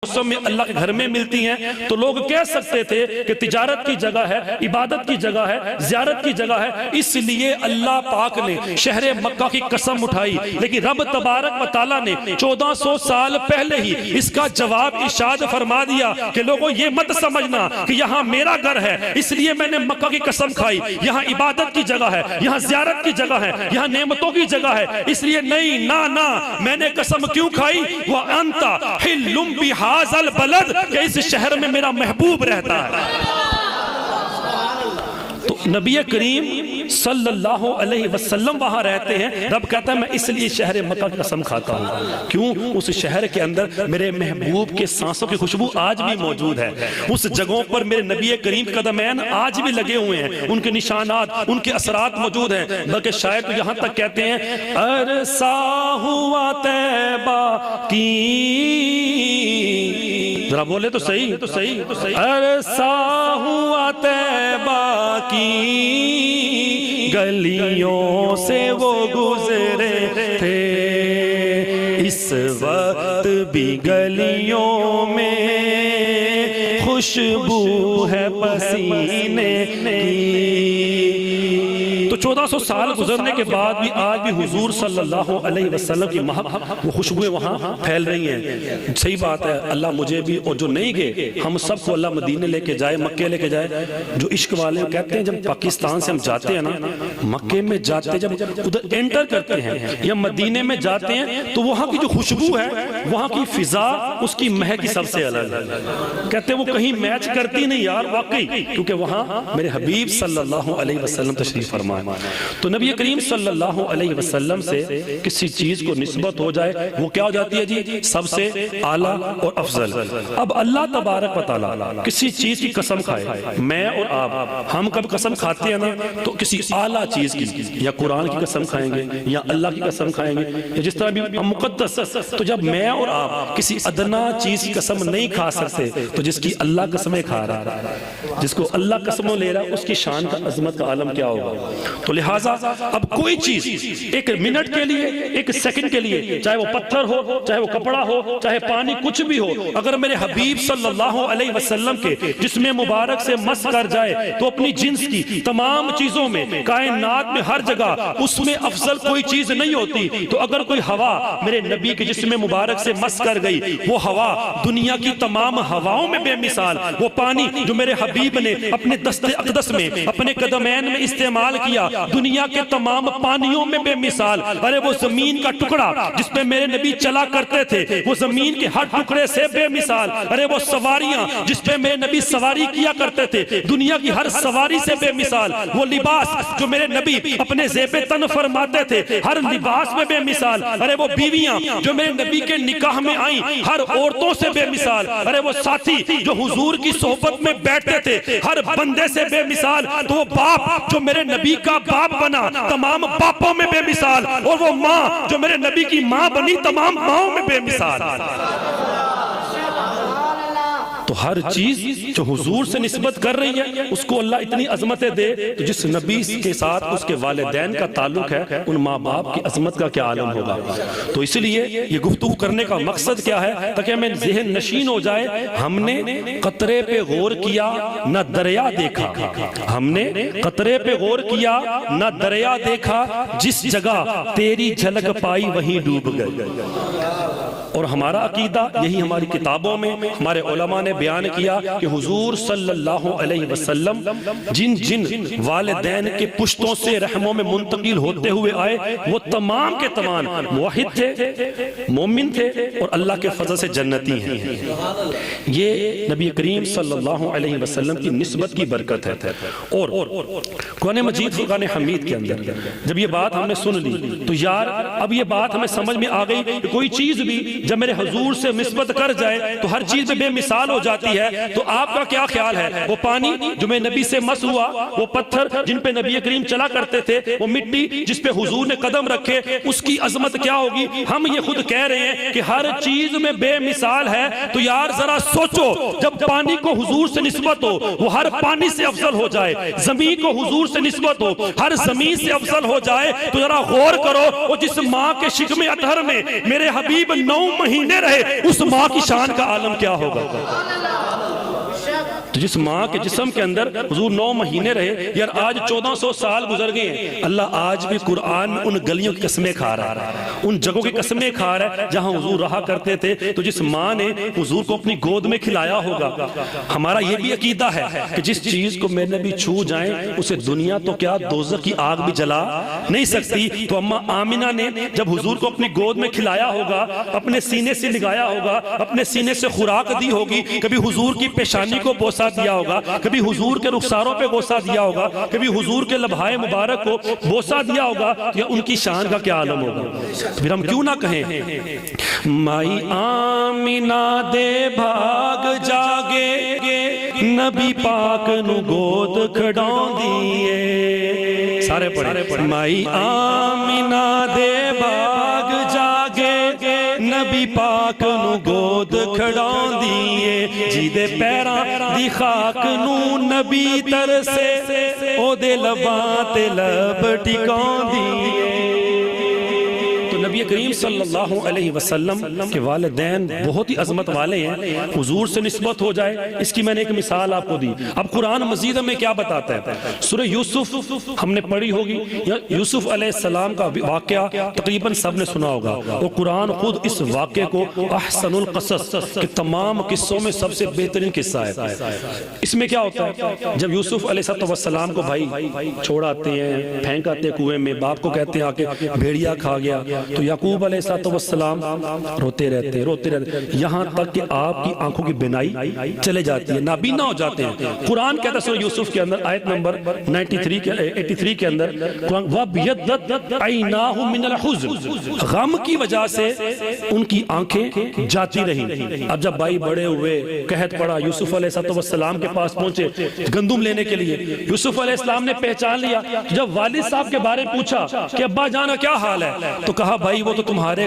موسم میں اللہ کے گھر میں ملتی ہیں تو لوگ کہہ سکتے تھے کہ تجارت کی جگہ ہے، عبادت کی جگہ ہے، زیارت کی جگہ ہے، اس لیے اللہ پاک نے شہر مکہ کی قسم اٹھائی۔ لیکن رب تبارک و تعالیٰ نے 1400 سال پہلے ہی اس کا جواب ارشاد فرما دیا کہ لوگوں یہ مت سمجھنا کہ یہاں میرا گھر ہے اس لیے میں نے مکہ کی قسم کھائی، یہاں عبادت کی جگہ ہے، یہاں زیارت کی جگہ ہے، یہاں نعمتوں کی جگہ ہے، اس لیے نہیں، نہ میں نے قسم کیوں کھائی؟ وَأَنْتَ حِلٌّ بِهَٰذَا الْبَلَدِ، کہ اس شہر میں میرا محبوب رہتا ہے۔ تو نبی کریم صلی اللہ علیہ وسلم وہاں رہتے ہیں، رب کہتا ہے میں اس لیے شہر مکہ کی قسم کھاتا ہوں، کیوں؟ اس شہر کے اندر میرے محبوب کے سانسوں کی خوشبو آج بھی موجود ہے، اس جگہوں پر میرے نبی کریم قدمین آج بھی لگے ہوئے ہیں، ان کے نشانات، ان کے اثرات موجود ہیں، بلکہ شاید تو یہاں تک کہتے ہیں عرصہ ہوا طیبہ کی، ذرا بولے تو صحیح، عرصہ ہوا طیبہ کی گلیوں سے وہ گزرے تھے، اس وقت بھی گلیوں میں خوشبو ہے پسینے کی۔ تو 1400 سال گزرنے کے بعد بھی آج بھی حضور صلی اللہ علیہ وسلم کی مہک، وہ خوشبوئیں وہاں پھیل رہی ہیں۔ صحیح بات ہے، اللہ مجھے بھی اور جو نہیں گئے ہم سب کو اللہ مدینے لے کے جائے، مکے لے کے جائے۔ جو عشق والے کہتے ہیں جب پاکستان سے ہم جاتے ہیں نا، مکے میں جاتے جب ادھر انٹر کرتے ہیں یا مدینے میں جاتے ہیں تو وہاں کی جو خوشبو ہے، وہاں کی فضا، اس کی مہک ہی سب سے الگ ہے۔ کہتے ہیں وہ کہیں میچ کرتی نہیں یار، واقعی، کیونکہ وہاں میرے حبیب صلی اللہ علیہ وسلم تشریف فرما۔ تو نبی کریم صلی اللہ علیہ وسلم سے کسی چیز کو نسبت ہو جائے وہ کیا ہو جاتی ہے جی؟ سب سے اعلیٰ اور افضل۔ اب اللہ تبارک و تعالیٰ کسی چیز کی قسم کھائے، میں اور آپ ہم کب قسم کھاتے ہیں نا تو کسی اعلیٰ چیز کی، یا قرآن کی قسم کھائیں گے یا اللہ کی قسم کھائیں گے، یا جس طرح بھی مقدس۔ تو جب میں اور آپ کسی ادنا چیز کی قسم نہیں کھا سکتے تو جس کی اللہ قسمیں کھا رہا ہے، جس کو اللہ قسموں لے رہا ہے، اس کی شان کا عظمت کا عالم کیا ہوگا؟ تو لہٰذا اب کوئی چیز ایک منٹ کے لیے، ایک سیکنڈ کے لیے، چاہے وہ پتھر ہو، چاہے وہ کپڑا ہو، چاہے پانی، کچھ بھی ہو، اگر میرے حبیب صلی اللہ علیہ وسلم کے جسم مبارک سے مس کر جائے تو اپنی جنس کی تمام چیزوں میں، کائنات میں، ہر جگہ اس میں افضل کوئی چیز نہیں ہوتی۔ تو اگر کوئی ہوا میرے نبی کے جسم مبارک سے مس کر گئی، وہ ہوا دنیا کی تمام ہواؤں میں بے مثال، وہ پانی جو میرے حبیب نے اپنے دست اقدس میں، اپنے قدمین میں استعمال کیا، دنیا کے تمام پانیوں میں بے مثال۔ ارے وہ زمین کا ٹکڑا جس پہ میرے نبی چلا کرتے تھے، وہ زمین کے ہر ٹکڑے سے بے مثال۔ ارے وہ سواریاں جس پہ میرے نبی سواری کیا کرتے تھے، دنیا کی ہر سواری سے بے مثال۔ وہ لباس جو میرے نبی اپنے زیب تن فرماتے تھے، ہر لباس میں بے مثال۔ ارے وہ بیویاں جو میرے نبی کے نکاح میں آئیں، ہر عورتوں سے بے مثال۔ ارے وہ ساتھی جو حضور کی صحبت میں بیٹھتے تھے، ہر بندے سے بے مثال۔ تو وہ باپ جو میرے نبی کا باپ بنا، تمام باپوں میں بے مثال، اور وہ ماں جو میرے نبی کی ماں بنی، تمام ماؤں میں بے مثال۔ تو ہر چیز جو حضور سے نسبت کر رہی ہے اس کو اللہ اتنی عظمتیں دے، تو جس نبی کے ساتھ اس کے والدین کا تعلق ہے، ان ماں باپ کی عظمت کا کیا عالم ہوگا۔ تو اس لیے یہ گفتگو کرنے کا مقصد کیا ہے؟ تاکہ ہمیں ذہن نشین ہو جائے، ہم نے قطرے پہ غور کیا نہ دریا دیکھا، ہم نے قطرے پہ غور کیا نہ دریا دیکھا، جس جگہ تیری جھلک پائی وہیں ڈوب گئے۔ اور ہمارا عقیدہ یہی ہماری کتابوں میں ہمارے علماء نے بیان کیا کہ حضور صلی اللہ علیہ وسلم جن جن والدین کے پشتوں سے رحموں میں منتقل ہوتے ہوئے آئے، وہ تمام کے تمام موحد تھے، مومن تھے، اور اللہ کے فضل سے جنتی ہیں۔ یہ نبی کریم صلی اللہ علیہ وسلم کی نسبت کی برکت ہے۔ اور قرآن مجید فرقان حمید کے اندر جب یہ بات ہم نے سن لی تو یار اب یہ بات ہمیں سمجھ میں آ گئی کہ کوئی چیز بھی جب میرے حضور سے نسبت کر جائے تو ہر چیز میں بے مثال ہو جاتی ہے۔ تو آپ کا کیا خیال ہے؟ وہ پانی جو میں نبی سے مس ہوا، وہ پتھر جن پہ نبی کریم چلا کرتے تھے، وہ مٹی جس پہ حضور نے قدم رکھے، اس کی عظمت کیا ہوگی؟ ہم یہ خود کہہ رہے ہیں کہ ہر چیز میں بے مثال ہے۔ تو یار ذرا سوچو، جب پانی کو حضور سے نسبت ہو وہ ہر پانی سے افضل ہو جائے، زمین کو حضور سے نسبت ہو ہر زمین سے افضل ہو جائے، تو ذرا غور کرو، وہ جس ماں کے شکم اطہر میں میرے حبیب 9 مہینے رہے، اس ماں کی شان کا عالم کیا ہوگا؟ تو جس ماں کے جسم کے اندر حضور 9 مہینے رہے، یار آج 1400 سال گزر گئے ہیں، اللہ آج بھی قرآن میں ان گلیوں کی قسمیں کھا رہا ہے، ان جگہوں کی قسمیں کھا رہا ہے جہاں حضور رہا کرتے تھے۔ تو جس ماں نے حضور کو اپنی گود میں کھلایا ہوگا، ہمارا یہ بھی عقیدہ ہے کہ جس چیز کو میرے نبی چھو جائیں اسے دنیا تو کیا دوزخ کی آگ بھی جلا نہیں سکتی۔ تو اماں آمنہ نے جب حضور کو اپنی گود میں کھلایا ہوگا، اپنے سینے سے لگایا ہوگا، اپنے سینے سے خوراک دی ہوگی، کبھی حضور کی پیشانی کو بوسہ دیا ہوگا، کبھی حضور کے رخساروں پہ بوسہ دیا ہوگا، کبھی حضور کے لبھائے مبارک کو بوسہ دیا ہوگا، یا ان کی شان کا کیا عالم ہوگا؟ پھر ہم کیوں نہ کہیں مائی آمینہ دے بھاگ جاگے نبی پاک نو گود کھڑاؤں دیئے، سارے پڑھیں مائی آمینہ دے بھاگ جاگے نبی پاک نو گود کھڑاؤں دیئے، جی دے پیراں دی خاک نو نبی ترسے او دے لباں تے لب ٹکاؤں دیئے۔ تو نبی کریم صلی اللہ علیہ وسلم کے والدین بہت ہی عظمت والے ہیں، حضور سے نسبت ہو جائے، اس کی میں نے ایک مثال آپ کو دی۔ اب قرآن مزید ہمیں کیا بتاتا ہے؟ سورہ یوسف ہم نے پڑھی ہوگی، یوسف علیہ السلام کا واقعہ تقریباً سب نے سنا ہوگا، اور قرآن خود اس واقعے کو احسن القصص کہ تمام قصوں میں سب سے بہترین قصہ ہے۔ اس میں کیا ہوتا ہے؟ جب یوسف علیہ السلام کو بھائی چھوڑ آتے ہیں، پھینک آتے کنویں میں، باپ کو کہتے ہیں آ کے بھیڑیا کھا گیا، تو یعقوب علیہ السلام روتے رہتے یہاں تک کہ آپ کی آنکھوں کی بینائی چلے جاتی ہے، نابینا ہو جاتے ہیں۔ قرآن کہتا ہے سورہ یوسف کے اندر آیت نمبر 83 کے اندر وَابْيَضَّتْ عَيْنَاهُ مِنَ الْحُزْنِ، غم کی وجہ سے ان کی آنکھیں جاتی رہیں۔ اب جب بھائی بڑے ہوئے، قحط پڑا، یوسف علیہ السلام کے پاس پہنچے گندم لینے کے لیے، یوسف علیہ السلام نے پہچان لیا۔ جب والد صاحب کے بارے پوچھا کہ ابا جانا کیا حال ہے، تو کہا بھائی وہ تو تمہارے